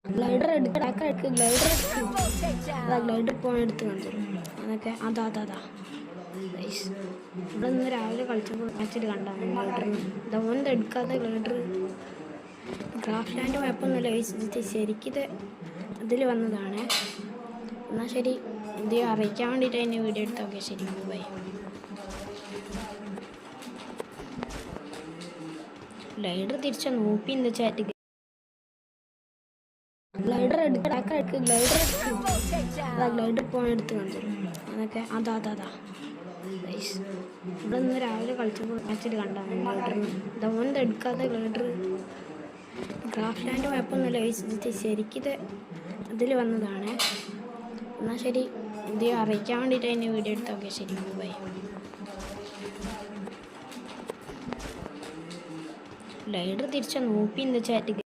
Glider എടുക്ക് glider പോകാൻ എടുത്ത് കാണിച്ചു അതൊക്കെ അതാ ഇവിടെ നിന്ന് രാവിലെ കളിച്ചപ്പോൾ മാച്ചിൽ കണ്ടാണ് ഗ്ലൈഡറിന് ഇതൊന്നും എടുക്കാതെ ഗ്ലൈഡർ ക്രാഫ്റ്റ് ലാൻഡ് കുഴപ്പമൊന്നുമില്ല ഇത് ശരിക്കിത് ഇതിൽ വന്നതാണ്. എന്നാൽ ശരി, ഇത് അറിയിക്കാൻ വേണ്ടിയിട്ട് അതിന് വീഡിയോ എടുത്ത് നോക്കിയാൽ ശരി ബൈ. ഗ്ലൈഡർ തിരിച്ച നോക്കി ഇന്ന് ചാറ്റ് ഗ്ലൈഡർ ഗ്ലൈഡർ പോകാൻ എടുത്ത് കാണിച്ചു അതൊക്കെ അതാ ഇവിടെ നിന്ന് രാവിലെ കളിച്ചപ്പോൾ മാച്ചിൽ കണ്ടാണ് ഗ്ലൈഡറിന് ഇതൊന്നും എടുക്കാതെ ഗ്ലൈഡർ ക്രാഫ്റ്റ് ലാൻഡ് കുഴപ്പമൊന്നുമില്ല ഇത് ശരിക്കിത് ഇതിൽ വന്നതാണ്. എന്നാൽ ശരി, ഇത് അറിയിക്കാൻ വേണ്ടിയിട്ട് അതിന് വീഡിയോ എടുത്ത് നോക്കിയാൽ ശരി ബൈ. ഗ്ലൈഡർ തിരിച്ച നോക്കി ഇന്ന് ചാറ്റ്